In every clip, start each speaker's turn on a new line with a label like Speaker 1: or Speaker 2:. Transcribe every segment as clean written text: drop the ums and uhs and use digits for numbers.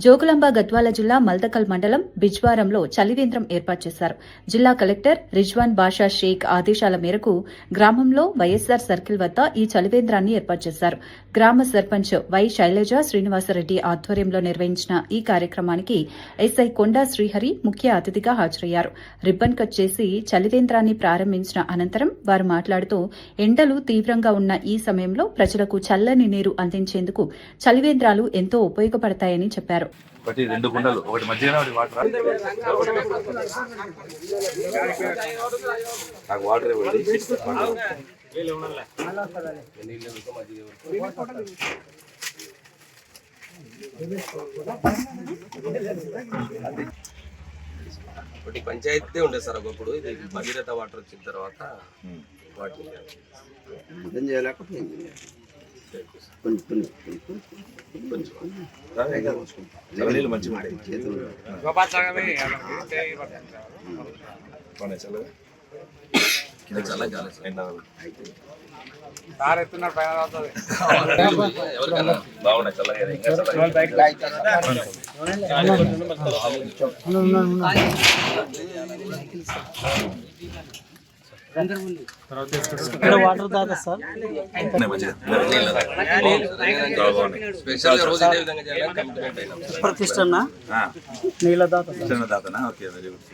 Speaker 1: జోగులాంబ గద్వాల జిల్లా మల్దకల్ మండలం బిజ్వారంలో చలివేంద్రం ఏర్పాటు చేశారు. జిల్లా కలెక్టర్ రిజ్వాన్ బాషా షేక్ ఆదేశాల మేరకు గ్రామంలో వైఎస్సార్ సర్కిల్ వద్ద ఈ చలివేంద్రాన్ని ఏర్పాటు చేశారు. గ్రామ సర్పంచ్ వై శైలజ శ్రీనివాసరెడ్డి ఆధ్వర్యంలో నిర్వహించిన ఈ కార్యక్రమానికి ఎస్ఐ కొండా శ్రీహరి ముఖ్య అతిథిగా హాజరయ్యారు. రిబ్బన్ కట్ చేసి చలివేంద్రాన్ని ప్రారంభించిన అనంతరం వారు మాట్లాడుతూ ఎండలు తీవ్రంగా ఉన్న ఈ సమయంలో ప్రజలకు చల్లని నీరు అందించేందుకు చలివేంద్రాలు ఎంతో ఉపయోగపడతాయని చెప్పారు.
Speaker 2: ఒకటి రెండు గుండలు ఒకటి మధ్యన ఒకటి వాటర్ నాకు వాటర్ ఇవ్వండి.
Speaker 3: ఒకటి పంచాయతీ ఉండేది సార్ ఒకప్పుడు, ఇది భగీరథ వాటర్ వచ్చిన తర్వాత వాటిని
Speaker 2: నీళ్ళు మంచిగా బాగున్నాయి
Speaker 4: వాటర్ తాగా సార్ ప్రతిష్టన్న నీళ్ళ
Speaker 2: దాతనా. Okay, very good.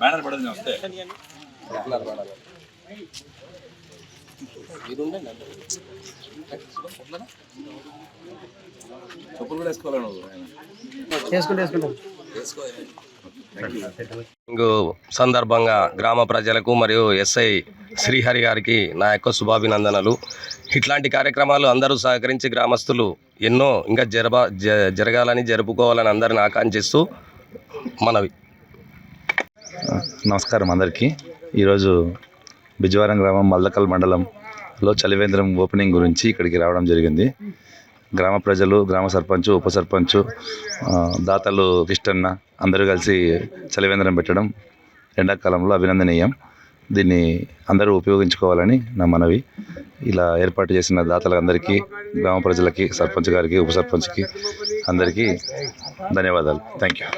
Speaker 2: బ్యానర్ పడదు వస్తే చెప్పులు కూడా వేసుకోవాలి
Speaker 3: సందర్భంగా గ్రామ ప్రజలకు మరియు ఎస్ఐ శ్రీహరి గారికి నా యొక్క శుభాభినందనలు. ఇట్లాంటి కార్యక్రమాలు అందరూ సహకరించి గ్రామస్తులు ఎన్నో ఇంకా జరగాలని జరుపుకోవాలని అందరిని ఆకాంక్షిస్తూ మనవి.
Speaker 5: నమస్కారం అందరికీ. ఈరోజు బిజ్వారం గ్రామం మల్దకల్ మండలంలో చలివేంద్రం ఓపెనింగ్ గురించి ఇక్కడికి రావడం జరిగింది. గ్రామ ప్రజలు, గ్రామ సర్పంచ్, ఉప సర్పంచ్, దాతలు కిష్టన్న అందరూ కలిసి చలివేంద్రం పెట్టడం ఎండాకాలంలో అభినందనీయం. దీన్ని అందరూ ఉపయోగించుకోవాలని నా మనవి. ఇలా ఏర్పాటు చేసిన దాతలందరికీ, గ్రామ ప్రజలకి, సర్పంచ్ గారికి, ఉప సర్పంచ్కి అందరికీ ధన్యవాదాలు. Thank you.